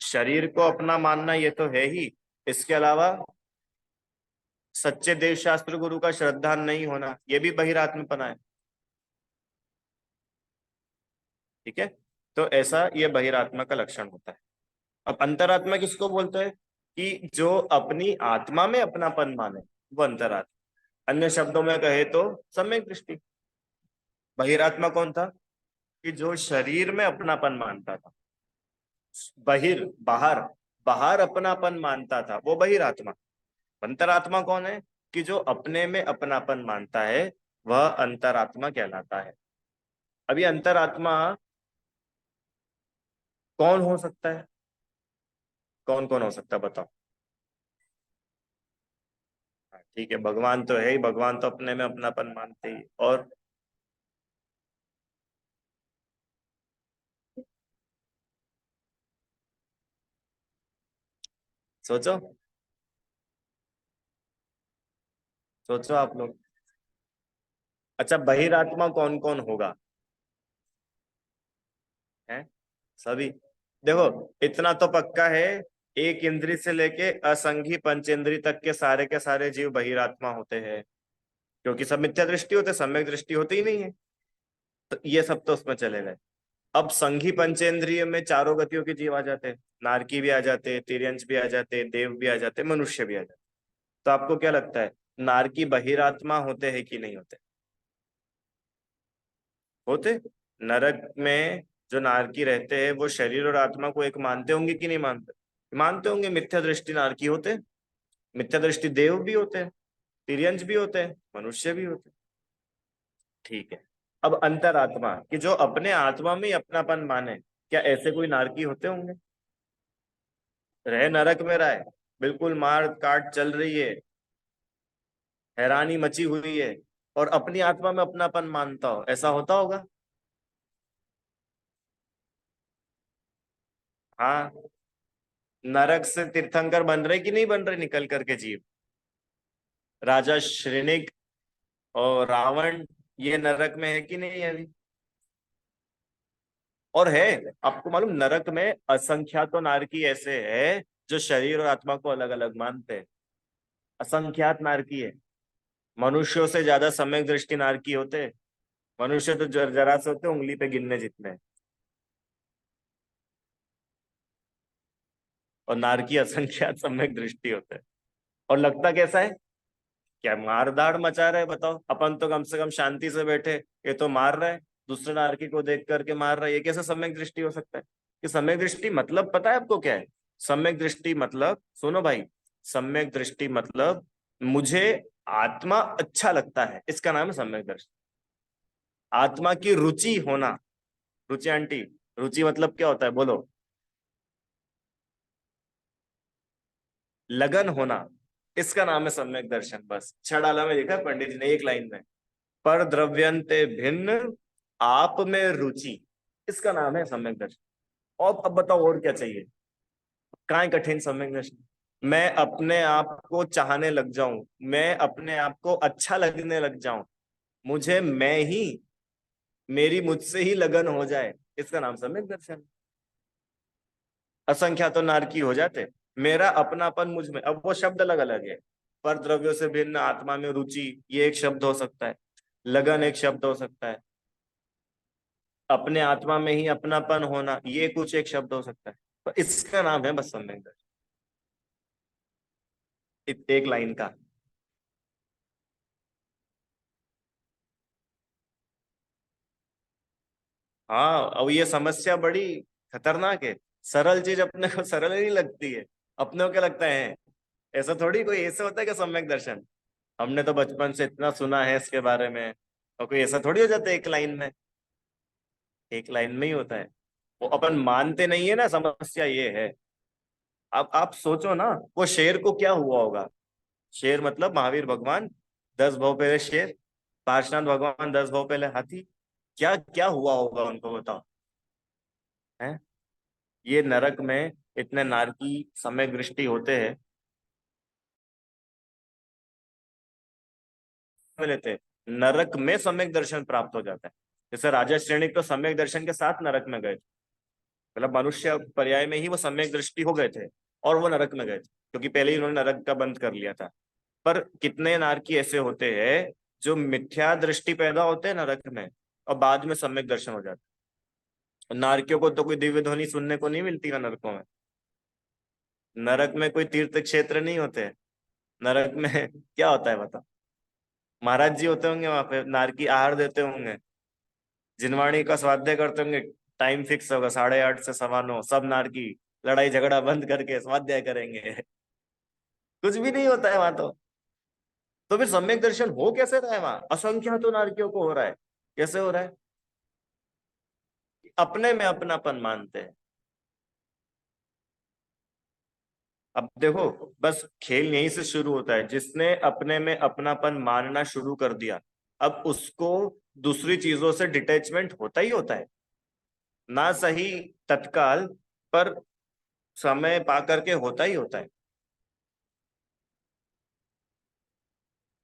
शरीर को अपना मानना ये तो है ही, इसके अलावा सच्चे देव शास्त्र गुरु का श्रद्धा नहीं होना, ये भी बहिरात्मपना है। ठीक है? तो ऐसा ये बहिरात्मा का लक्षण होता है। अब अंतरात्मा किसको बोलते हैं? कि जो अपनी आत्मा में अपनापन माने, वो अंतरात्मा। अन्य शब्दों में कहे तो सम्यक दृष्टि। बहिरात्मा कौन था? कि जो शरीर में अपनापन मानता था। बहिर बाहर, बाहर अपनापन मानता था वो बहिरात्मा। अंतरात्मा कौन है? कि जो अपने में अपनापन मानता है वह अंतरात्मा कहलाता है। अभी अंतरात्मा कौन हो सकता है? कौन कौन हो सकता है बताओ। हाँ, ठीक है, भगवान तो है ही, भगवान तो अपने में अपनापन मानते ही। और सोचो, सोचो आप लोग। अच्छा, बहिरात्मा कौन कौन होगा? है सभी। देखो, इतना तो पक्का है, एक इंद्री से लेके असंघी पंचेंद्री तक के सारे जीव बहिरात्मा होते हैं। क्योंकि सब मिथ्या दृष्टि होते, सम्यक दृष्टि होती ही नहीं है। तो ये सब तो उसमें चले गए। अब संघी पंचेंद्रिय में चारों गतियों के जीव आ जाते हैं। नारकी भी आ जाते हैं, तिर्यंच भी आ जाते हैं, देव भी आ जाते हैं, मनुष्य भी आ जाते हैं। तो आपको क्या लगता है, नारकी बहिरात्मा होते हैं कि नहीं होते? होते। नरक में जो नारकी रहते हैं वो शरीर और आत्मा को एक मानते होंगे कि नहीं मानते? मानते होंगे। मिथ्या दृष्टि नारकी होते हैं, मिथ्या दृष्टि देव भी होते हैं, तिर्यंच भी होते हैं, मनुष्य भी होते हैं। ठीक है। अब अंतरात्मा कि जो अपने आत्मा में ही अपनापन माने, क्या ऐसे कोई नारकी होते होंगे? रहे नरक में रहे, बिल्कुल मार काट चल रही है, हैरानी मची हुई है, और अपनी आत्मा में अपनापन मानता हो, ऐसा होता होगा? हाँ। नरक से तीर्थंकर बन रहे कि नहीं बन रहे निकल करके जीव? राजा श्रेनिक और रावण, ये नरक में है कि नहीं अभी? और है। आपको मालूम, नरक में असंख्यातों नारकी ऐसे है जो शरीर और आत्मा को अलग अलग मानते हैं। असंख्यात नारकी है। मनुष्यों से ज्यादा सम्यक दृष्टि नारकी होते हैं। मनुष्य तो जरा से होते हैं, उंगली पे गिनने जितने। और नारकी असंख्यात सम्यक दृष्टि होते हैं। और लगता कैसा है? क्या मारदाड़ मचा रहे, बताओ। अपन तो कम से कम शांति से बैठे, ये तो मार रहा है, दूसरे नारकी को देख करके मार रहा है। ये कैसे सम्यक दृष्टि हो सकता है? कि सम्यक दृष्टि मतलब पता है आपको क्या है? सम्यक दृष्टि मतलब, सुनो भाई, सम्यक दृष्टि मतलब मुझे आत्मा अच्छा लगता है, इसका नाम है सम्यक दृष्टि। आत्मा की रुचि होना। रुचि आंटी, रुचि मतलब क्या होता है बोलो? लगन होना, इसका नाम है सम्यक दर्शन। बस छड़ाला में लिखा है पंडित जी ने एक लाइन में, पर द्रव्यंते भिन्न आप में रुचि, इसका नाम है सम्यक दर्शन। और अब बताओ और क्या चाहिए? कहाँ है कठिन सम्यक दर्शन? मैं अपने आप को चाहने लग जाऊं, मैं अपने आप को अच्छा लगने लग जाऊं, मुझे मैं ही, मेरी मुझसे ही लगन हो जाए, इसका नाम सम्यक दर्शन। असंख्या तो नारकी हो जाते। मेरा अपनापन मुझ में, अब वो शब्द अलग अलग है। पर द्रव्यों से भिन्न आत्मा में रुचि, ये एक शब्द हो सकता है। लगन एक शब्द हो सकता है। अपने आत्मा में ही अपनापन होना, ये कुछ एक शब्द हो सकता है। तो इसका नाम है बस सम्यक दर्शन। एक लाइन का। हाँ, अब ये समस्या बड़ी खतरनाक है। सरल चीज अपने को सरल ही नहीं लगती है। अपने को क्या लगता है, ऐसा थोड़ी कोई ऐसे होता है कि सम्यक दर्शन, हमने तो बचपन से इतना सुना है इसके बारे में, और कोई ऐसा थोड़ी हो जाता है एक लाइन में। एक लाइन में ही होता है। वो अपन मानते नहीं है ना, समस्या ये है। अब आप सोचो ना, वो शेर को क्या हुआ होगा? शेर मतलब महावीर भगवान, 10 भव पहले शेर, पार्शनाथ भगवान 10 भव पहले हाथी। क्या क्या हुआ होगा उनको बताओ। है। ये नरक में इतने नारकी सम्यक दृष्टि होते हैं, में लेते हैं, नरक में सम्यक दर्शन प्राप्त हो जाता है। जैसे राजा श्रेणी तो सम्यक दर्शन के साथ नरक में गए थे। मतलब मनुष्य पर्याय में ही वो सम्यक दृष्टि हो गए थे, और वो नरक में गए थे, क्योंकि पहले ही उन्होंने नरक का बंद कर लिया था। पर कितने नारकी ऐसे होते हैं जो मिथ्या दृष्टि पैदा होते हैं नरक में, और बाद में सम्यक दर्शन हो जाता है। नारकियों को तो कोई दिव्य ध्वनि सुनने को नहीं मिलती है नरकों में। नरक में कोई तीर्थ क्षेत्र नहीं होते। नरक में क्या होता है बता? महाराज जी होते होंगे वहां पे, नारकी आहार देते होंगे, जिनवाणी का स्वाध्याय करते होंगे, टाइम फिक्स होगा 8:30 से 9:15, सब नारकी लड़ाई झगड़ा बंद करके स्वाध्याय करेंगे। कुछ भी नहीं होता है वहां तो फिर सम्यक दर्शन हो कैसे रहा है वहां? असंख्या तो नारकियों को हो रहा है। कैसे हो रहा है? अपने में अपनापन मानते हैं। अब देखो, बस खेल यहीं से शुरू होता है। जिसने अपने में अपनापन मानना शुरू कर दिया, अब उसको दूसरी चीजों से डिटैचमेंट होता ही होता है। ना सही तत्काल, पर समय पा करके होता ही होता है।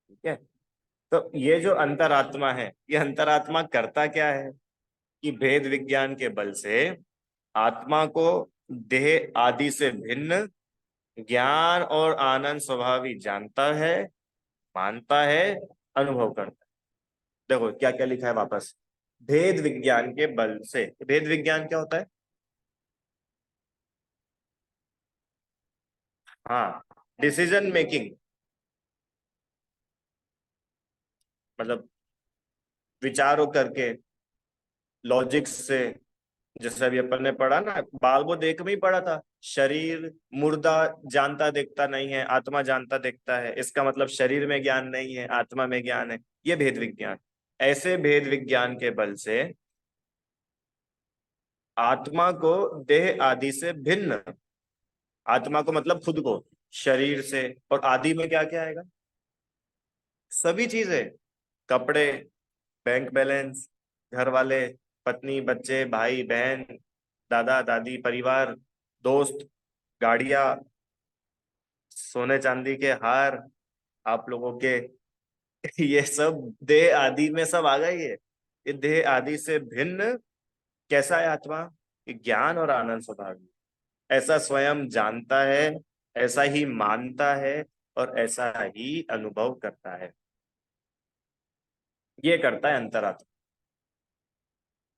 ठीक है। तो ये जो अंतरात्मा है, ये अंतरात्मा करता क्या है? कि भेद विज्ञान के बल से आत्मा को देह आदि से भिन्न ज्ञान और आनंद स्वभावी जानता है, मानता है, अनुभव करता है। देखो क्या क्या लिखा है वापस। भेद विज्ञान के बल से, भेद विज्ञान क्या होता है? हाँ, डिसीजन मेकिंग, मतलब विचारों करके, लॉजिक से। जैसे अभी अपन ने पढ़ा ना, बालबो देख में ही पढ़ा था, शरीर मुर्दा जानता देखता नहीं है, आत्मा जानता देखता है। इसका मतलब शरीर में ज्ञान नहीं है, आत्मा में ज्ञान है। ये भेद विज्ञान। ऐसे भेद विज्ञान के बल से आत्मा को देह आदि से भिन्न, आत्मा को मतलब खुद को, शरीर से, और आदि में क्या क्या आएगा? सभी चीजें, कपड़े, बैंक बैलेंस, घर वाले, पत्नी, बच्चे, भाई बहन, दादा दादी, परिवार, दोस्त, गाड़ियां, सोने चांदी के हार, आप लोगों के ये सब देह आदि में सब आ गई है। ये देह आदि से भिन्न कैसा है आत्मा? ये ज्ञान और आनंद स्वभाव है। ऐसा स्वयं जानता है, ऐसा ही मानता है, और ऐसा ही अनुभव करता है। ये करता है अंतरात्मा।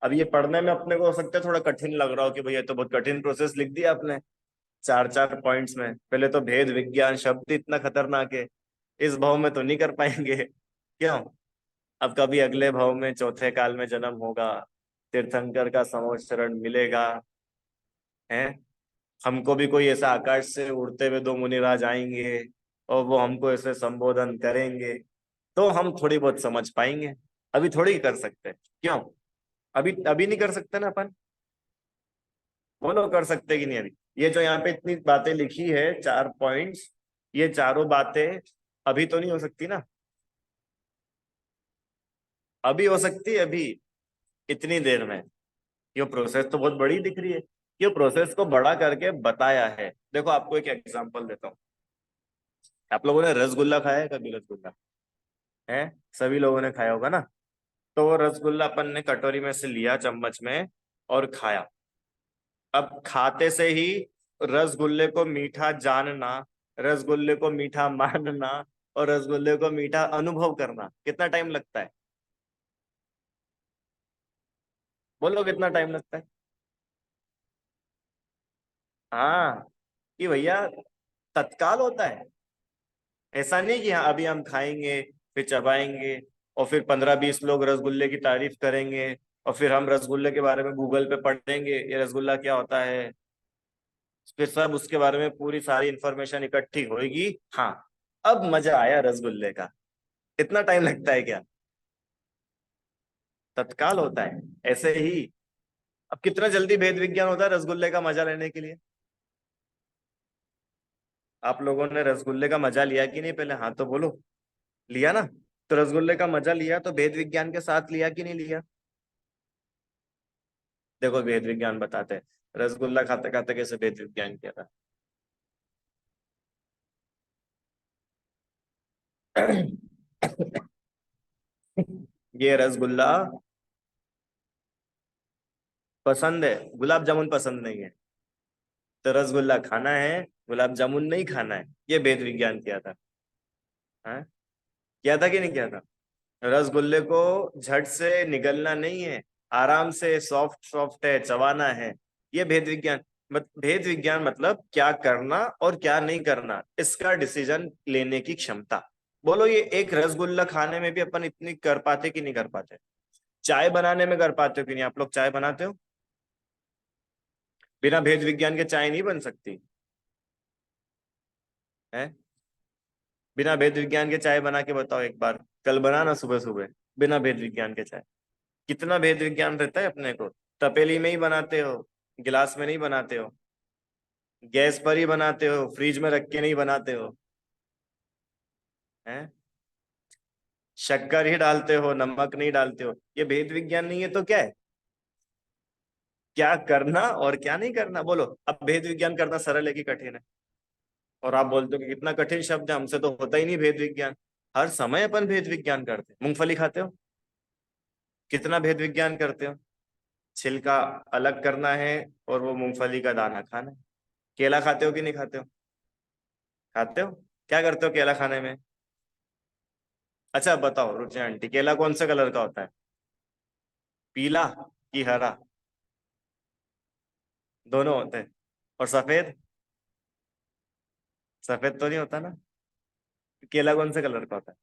अब ये पढ़ने में अपने को हो सकता है थोड़ा कठिन लग रहा हो कि भैया तो बहुत कठिन प्रोसेस लिख दिया आपने, चार चार पॉइंट्स में। पहले तो भेद विज्ञान शब्द इतना खतरनाक है, इस भाव में तो नहीं कर पाएंगे। क्यों? अब कभी अगले भाव में चौथे काल में जन्म होगा, तीर्थंकर का समोच्चरण मिलेगा, है। हमको भी कोई ऐसा आकाश से उड़ते हुए दो मुनिराज आएंगे, और वो हमको ऐसे संबोधन करेंगे, तो हम थोड़ी बहुत समझ पाएंगे। अभी थोड़ी कर सकते। क्यों? अभी अभी नहीं कर सकते ना अपन। बोलो कर सकते कि नहीं अभी? ये जो यहाँ पे इतनी बातें लिखी है, 4 पॉइंट्स, ये चारों बातें अभी तो नहीं हो सकती ना। अभी हो सकती है, अभी, इतनी देर में। ये प्रोसेस तो बहुत बड़ी दिख रही है। ये प्रोसेस को बड़ा करके बताया है। देखो आपको एक एग्जांपल देता हूँ। आप लोगों ने रसगुल्ला खाया है कभी? रसगुल्ला है, सभी लोगों ने खाया होगा ना। तो वो रसगुल्ला अपन ने कटोरी में से लिया, चम्मच में, और खाया। अब खाते से ही रसगुल्ले को मीठा जानना, रसगुल्ले को मीठा मानना, और रसगुल्ले को मीठा अनुभव करना कितना टाइम लगता है? बोलो कितना टाइम लगता है? हाँ, कि भैया तत्काल होता है। ऐसा नहीं कि हाँ अभी हम खाएंगे, फिर चबाएंगे, और फिर 15-20 लोग रसगुल्ले की तारीफ करेंगे, और फिर हम रसगुल्ले के बारे में गूगल पे पढ़ेंगे ये रसगुल्ला क्या होता है, फिर सब उसके बारे में पूरी सारी इंफॉर्मेशन इकट्ठी होगी। हाँ, अब मजा आया रसगुल्ले का। इतना टाइम लगता है क्या? तत्काल होता है। ऐसे ही अब कितना जल्दी भेद विज्ञान होता है रसगुल्ले का मजा लेने के लिए। आप लोगों ने रसगुल्ले का मजा लिया कि नहीं पहले? हाँ तो बोलो। लिया ना? तो रसगुल्ले का मजा लिया तो भेद विज्ञान के साथ लिया कि नहीं लिया? देखो भेद विज्ञान बताते हैं, रसगुल्ला खाते खाते कैसे भेद विज्ञान किया था। ये रसगुल्ला पसंद है, गुलाब जामुन पसंद नहीं है, तो रसगुल्ला खाना है, गुलाब जामुन नहीं खाना है। ये भेद विज्ञान किया था। हाँ, किया था कि नहीं किया था? रसगुल्ले को झट से निगलना नहीं है, आराम से सॉफ्ट सॉफ्ट है, चबाना है। ये भेद विज्ञान। भेद विज्ञान मतलब क्या करना और क्या नहीं करना, इसका डिसीजन लेने की क्षमता। बोलो ये एक रसगुल्ला खाने में भी अपन इतनी कर पाते कि नहीं कर पाते? चाय बनाने में कर पाते हो कि नहीं? आप लोग चाय बनाते हो? बिना भेद विज्ञान के चाय नहीं बन सकती है। बिना भेद विज्ञान के चाय बना के बताओ एक बार, कल बनाना सुबह सुबह, बिना भेद विज्ञान के चाय। कितना भेद विज्ञान रहता है अपने को। तपेली में ही बनाते हो, गिलास में नहीं बनाते हो, गैस पर ही बनाते हो, फ्रिज में रख के नहीं बनाते हो, हैं। शक्कर ही डालते हो, नमक नहीं डालते हो। ये भेद विज्ञान नहीं है तो क्या है। क्या करना और क्या नहीं करना बोलो। अब भेद विज्ञान करना सरल है कि कठिन है। और आप बोलते हो कि कितना कठिन शब्द है, हमसे तो होता ही नहीं भेद विज्ञान। हर समय अपन भेद विज्ञान करते हैं। मूंगफली खाते हो, कितना भेद विज्ञान करते हो। छिलका अलग करना है और वो मूंगफली का दाना खाना है। केला खाते हो कि नहीं खाते हो। खाते हो। क्या करते हो केला खाने में। अच्छा बताओ रुचि आंटी, केला कौन से कलर का होता है। पीला कि हरा। दोनों होते हैं। और सफेद। सफेद तो नहीं होता ना। केला कौन से कलर का होता है।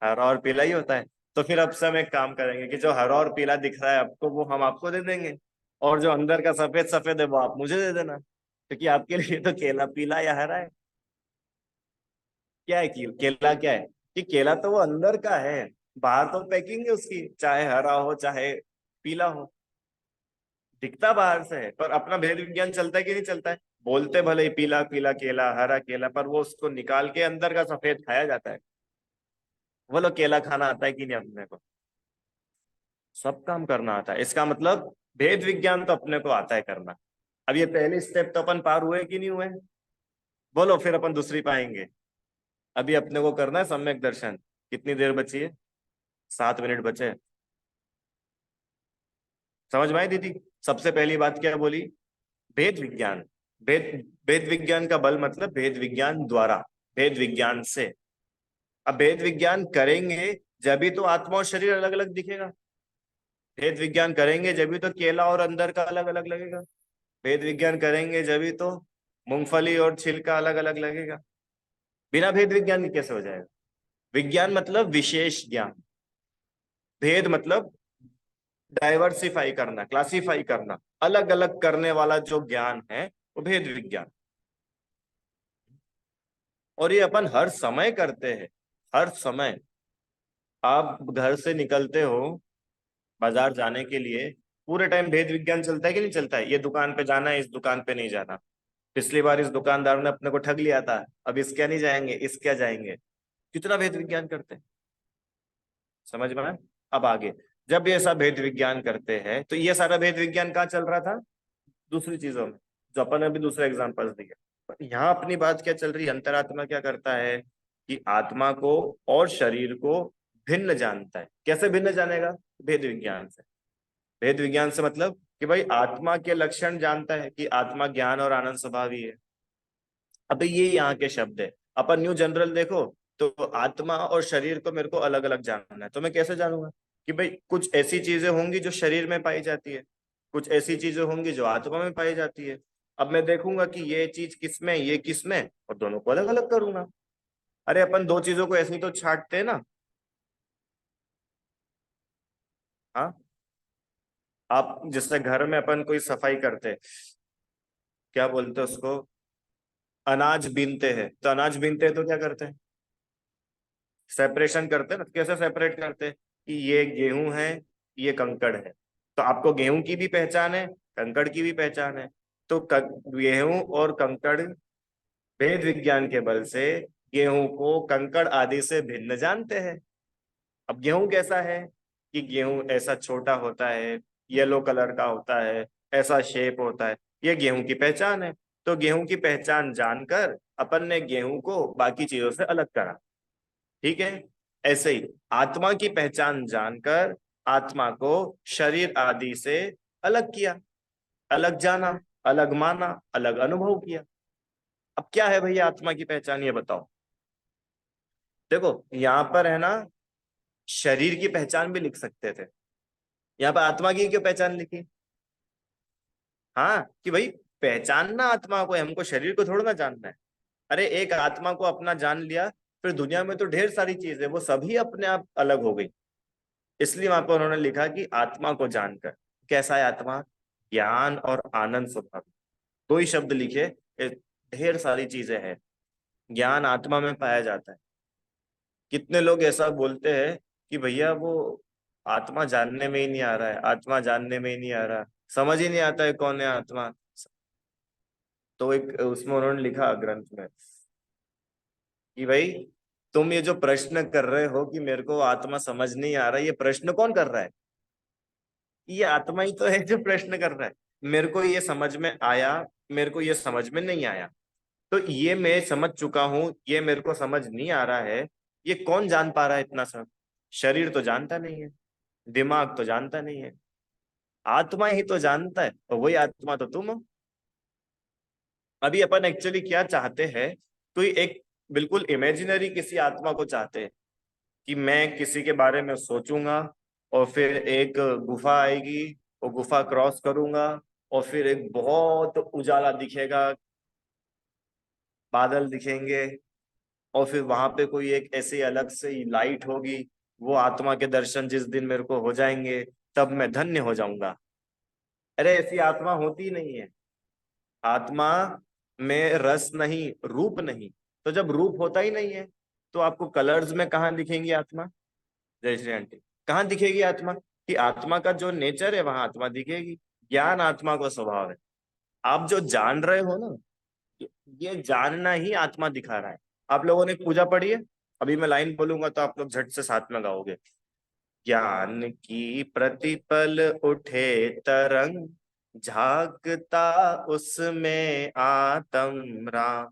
हरा और पीला ही होता है। तो फिर अब से हम एक काम करेंगे कि जो हरा और पीला दिख रहा है आपको वो हम आपको दे देंगे, और जो अंदर का सफेद सफेद है वो आप मुझे दे देना, क्योंकि आपके लिए तो केला पीला या हरा है। क्या है कि केला क्या है, कि केला तो वो अंदर का है। बाहर तो पैकिंग है उसकी, चाहे हरा हो चाहे पीला हो। दिखता बाहर से है, पर अपना भेद विज्ञान चलता है कि नहीं चलता है। बोलते भले ही पीला पीला केला, हरा केला, पर वो उसको निकाल के अंदर का सफेद खाया जाता है। बोलो केला खाना आता है कि नहीं अपने को। सब काम करना आता है, इसका मतलब भेद विज्ञान तो अपने को आता है करना। अब ये पहले स्टेप तो अपन पार हुए कि नहीं हुए। बोलो फिर अपन दूसरी पाएंगे। अभी अपने को करना है सम्यक दर्शन। कितनी देर बची है। 7 मिनट बचे हैं। समझ में आई दीदी। सबसे पहली बात क्या बोली। भेद विज्ञान। भेद भेद विज्ञान का बल मतलब भेद विज्ञान द्वारा, भेद विज्ञान से। अब भेद विज्ञान करेंगे जब भी तो आत्मा और शरीर अलग अलग दिखेगा। भेद विज्ञान करेंगे जब भी तो केला और अंदर का अलग अलग लगेगा। भेद विज्ञान करेंगे जब भी तो मूंगफली और छिलका अलग अलग लगेगा। बिना भेद विज्ञान के कैसे हो जाएगा। विज्ञान मतलब विशेष ज्ञान। भेद मतलब डाइवर्सिफाई करना, क्लासिफाई करना, अलग अलग करने वाला जो ज्ञान है वो भेद विज्ञान। और ये अपन हर समय करते हैं। हर समय आप घर से निकलते हो बाजार जाने के लिए, पूरे टाइम भेद विज्ञान चलता है कि नहीं चलता है। ये दुकान पे जाना है, इस दुकान पे नहीं जाना। पिछली बार इस दुकानदार ने अपने को ठग लिया था, अब इस क्या नहीं जाएंगे, इस क्या जाएंगे। कितना भेद विज्ञान करते हैं। समझ में आया? अब आगे, जब ये सब भेद विज्ञान करते हैं तो ये सारा भेद विज्ञान कहाँ चल रहा था। दूसरी चीजों में, जो अपन ने अभी दूसरे एग्जाम्पल्स दिए। पर यहाँ अपनी बात क्या चल रही है, अंतरात्मा क्या करता है कि आत्मा को और शरीर को भिन्न जानता है। कैसे भिन्न जानेगा। भेद विज्ञान से। भेद विज्ञान से मतलब कि भाई आत्मा के लक्षण जानता है कि आत्मा ज्ञान और आनंद स्वभावी है। अबे ये यहाँ के शब्द है। अपन न्यू जनरल देखो तो आत्मा और शरीर को मेरे को अलग अलग जानना है, तो मैं कैसे जानूंगा कि भाई कुछ ऐसी चीजें होंगी जो शरीर में पाई जाती है, कुछ ऐसी चीजें होंगी जो आत्मा में पाई जाती है। अब मैं देखूंगा कि ये चीज किसमें, ये किसमें, और दोनों को अलग अलग करूंगा। अरे अपन दो चीजों को ऐसे ही तो छांटते हैं ना। हाँ। आप जिससे घर में अपन कोई सफाई करते हैं, क्या बोलते हैं उसको, अनाज बीनते हैं, तो अनाज बीनते हैं तो क्या करते हैं, सेपरेशन करते हैं ना। कैसे सेपरेट करते हैं कि ये गेहूं है, ये कंकड़ है। तो आपको गेहूं की भी पहचान है, कंकड़ की भी पहचान है। तो गेहूं और कंकड़ वेद विज्ञान के बल से गेहूं को कंकड़ आदि से भिन्न जानते हैं। अब गेहूं कैसा है कि गेहूं ऐसा छोटा होता है, येलो कलर का होता है, ऐसा शेप होता है। ये गेहूं की पहचान है। तो गेहूं की पहचान जानकर अपन ने गेहूं को बाकी चीजों से अलग करा। ठीक है। ऐसे ही आत्मा की पहचान जानकर आत्मा को शरीर आदि से अलग किया, अलग जाना, अलग माना, अलग अनुभव किया। अब क्या है भैया आत्मा की पहचान, ये बताओ। देखो यहां पर है ना, शरीर की पहचान भी लिख सकते थे, यहाँ पर आत्मा की क्यों पहचान लिखी। हाँ कि भाई पहचानना आत्मा को है, हमको शरीर को थोड़ा ना जानना है। अरे एक आत्मा को अपना जान लिया, फिर दुनिया में तो ढेर सारी चीज है, वो सभी अपने आप अलग हो गई। इसलिए वहां पर उन्होंने लिखा कि आत्मा को जानकर। कैसा है आत्मा? ज्ञान और आनंद स्वभाव। दो ही शब्द लिखे, ढेर सारी चीजें हैं। ज्ञान आत्मा में पाया जाता है। कितने लोग ऐसा बोलते हैं कि भैया वो आत्मा जानने में ही नहीं आ रहा है, आत्मा जानने में ही नहीं आ रहा, समझ ही नहीं आता है कौन है आत्मा। तो एक उसमें उन्होंने लिखा ग्रंथ में कि भाई तुम ये जो प्रश्न कर रहे हो कि मेरे को आत्मा समझ नहीं आ रहा, ये प्रश्न कौन कर रहा है? ये आत्मा ही तो है जो प्रश्न कर रहा है। मेरे को ये समझ में आया, मेरे को ये समझ में नहीं आया, तो ये मैं समझ चुका हूं, ये मेरे को समझ नहीं आ रहा है। ये कौन जान पा रहा है इतना सब? शरीर तो जानता नहीं है, दिमाग तो जानता नहीं है, आत्मा ही तो जानता है, और वही आत्मा तो तुम हो। अभी अपन एक्चुअली क्या चाहते हैं? कोई एक बिल्कुल इमेजिनरी किसी आत्मा को चाहते हैं कि मैं किसी के बारे में सोचूंगा, और फिर एक गुफा आएगी, वो गुफा क्रॉस करूंगा, और फिर एक बहुत उजाला दिखेगा, बादल दिखेंगे, और फिर वहां पे कोई एक ऐसी अलग से लाइट होगी। वो आत्मा के दर्शन जिस दिन मेरे को हो जाएंगे, तब मैं धन्य हो जाऊंगा। अरे ऐसी आत्मा होती नहीं है। आत्मा में रस नहीं, रूप नहीं। तो जब रूप होता ही नहीं है, तो आपको कलर्स में कहाँ दिखेंगी आत्मा? जय श्री आंटी, कहाँ दिखेगी आत्मा? कि आत्मा का जो नेचर है वहां आत्मा दिखेगी। ज्ञान आत्मा का स्वभाव है। आप जो जान रहे हो ना, ये जानना ही आत्मा दिखा रहा है। आप लोगों ने पूजा पढ़ी है? अभी मैं लाइन बोलूंगा तो आप लोग झट से साथ में गाओगे। ज्ञान की प्रतिपल उठे तरंग, झांकता उसमें आत्म राम।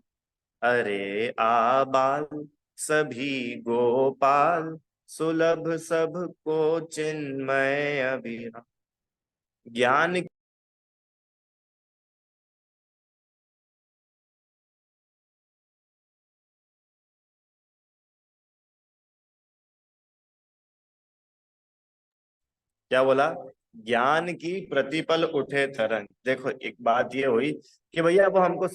अरे आबाल सभी गोपाल, सुलभ सबको चिन्मय अभिराम। ज्ञान क्या बोला? ज्ञान की प्रतिपल उठे तरंग। देखो एक बात ये हुई कि भैया वो हमको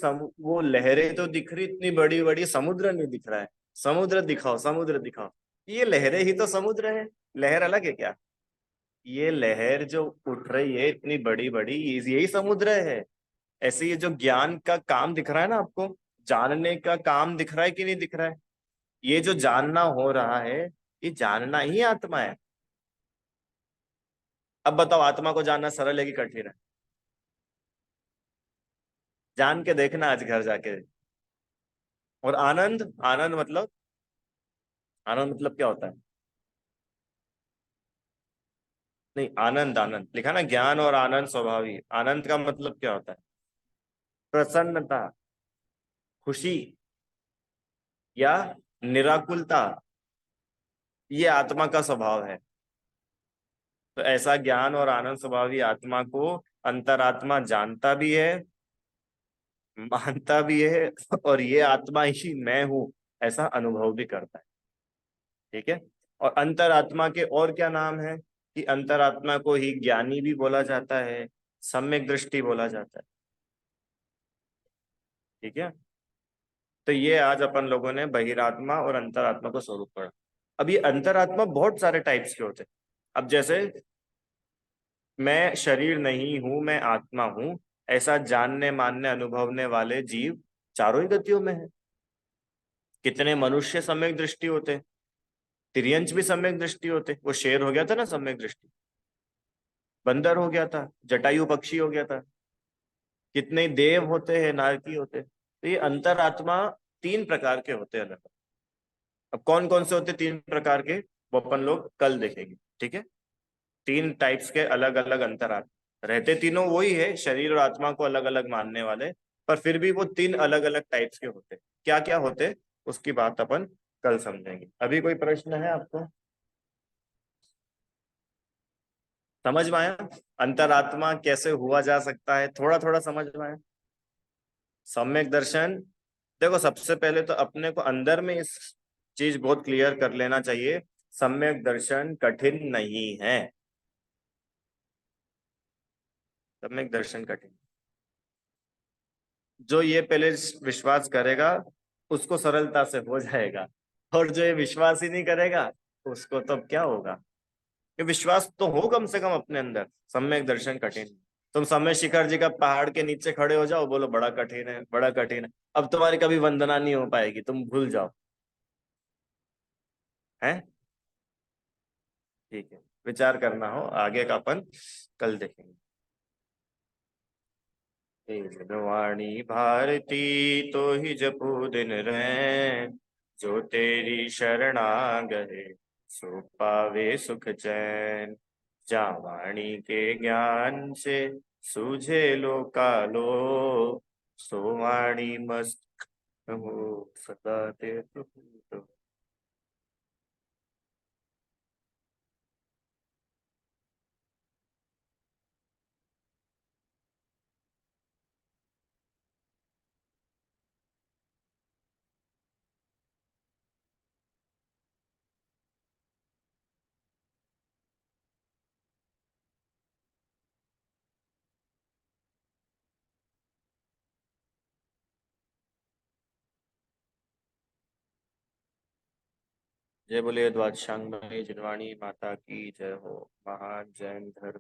वो लहरें तो दिख रही इतनी बड़ी बड़ी, समुद्र नहीं दिख रहा है। समुद्र दिखाओ, समुद्र दिखाओ। ये लहरें ही तो समुद्र है। लहर अलग है क्या? ये लहर जो उठ रही है इतनी बड़ी बड़ी, यही समुद्र है। ऐसे ये जो ज्ञान का काम दिख रहा है ना आपको, जानने का काम दिख रहा है कि नहीं दिख रहा है? ये जो जानना हो रहा है, ये जानना ही आत्मा है। अब बताओ आत्मा को जानना सरल है कि कठिन है? जान के देखना आज घर जाके। और आनंद, आनंद मतलब, आनंद मतलब क्या होता है? नहीं, आनंद, आनंद लिखा ना, ज्ञान और आनंद स्वभावी। आनंद का मतलब क्या होता है? प्रसन्नता, खुशी, या निराकुलता। ये आत्मा का स्वभाव है। तो ऐसा ज्ञान और आनंद स्वभावी आत्मा को अंतरात्मा जानता भी है, मानता भी है, और ये आत्मा ही मैं हूं ऐसा अनुभव भी करता है। ठीक है। और अंतरात्मा के और क्या नाम है? कि अंतरात्मा को ही ज्ञानी भी बोला जाता है, सम्यक दृष्टि बोला जाता है। ठीक है। तो ये आज अपन लोगों ने बहिरात्मा और अंतरात्मा को स्वरूप पढ़ा। अब ये अंतरात्मा बहुत सारे टाइप्स के होते हैं। अब जैसे मैं शरीर नहीं हूं, मैं आत्मा हूं, ऐसा जानने मानने अनुभवने वाले जीव चारों ही गतियों में है। कितने मनुष्य सम्यक दृष्टि होते हैं, तिर्यंच भी सम्यक दृष्टि होते। वो शेर हो गया था ना सम्यक दृष्टि, बंदर हो गया था, जटायु पक्षी हो गया था। कितने देव होते हैं, नारकी होते हैं। तो ये अंतरात्मा तीन प्रकार के होते हैं अलग। अब कौन कौन से होते हैं तीन प्रकार के, वो अपन लोग कल देखेंगे। ठीक है। तीन टाइप्स के अलग अलग अंतरात्मा रहते, तीनों वही है, शरीर और आत्मा को अलग अलग मानने वाले, पर फिर भी वो तीन अलग अलग टाइप्स के होते। क्या क्या होते उसकी बात अपन कल समझेंगे। अभी कोई प्रश्न है आपको? समझ में आया अंतरात्मा कैसे हुआ जा सकता है? थोड़ा थोड़ा समझ में आया। सम्यक दर्शन। देखो सबसे पहले तो अपने को अंदर में इस चीज बहुत क्लियर कर लेना चाहिए, सम्यक दर्शन कठिन नहीं है। सम्यक दर्शन कठिन, जो ये पहले विश्वास करेगा उसको सरलता से हो जाएगा, और जो ये विश्वास ही नहीं करेगा उसको तब क्या होगा? ये विश्वास तो हो कम से कम अपने अंदर। सम्यक दर्शन कठिन। तुम सम्य शिखर जी का पहाड़ के नीचे खड़े हो जाओ, बोलो बड़ा कठिन है, बड़ा कठिन है, अब तुम्हारी कभी वंदना नहीं हो पाएगी, तुम भूल जाओ। है। ठीक है। विचार करना हो आगे का अपन कल देखेंगे। हे वाणी भारती तो ही जपू दिन रैन, जो तेरी शरणा गए सो पावे सुख चैन। जा वाणी के ज्ञान से सूझे लो कालो, सो वाणी मस्त हो सदा ते प्रभु। जय बोले द्वादशांग जिनवाणी माता की जय हो। महान जैन धर्म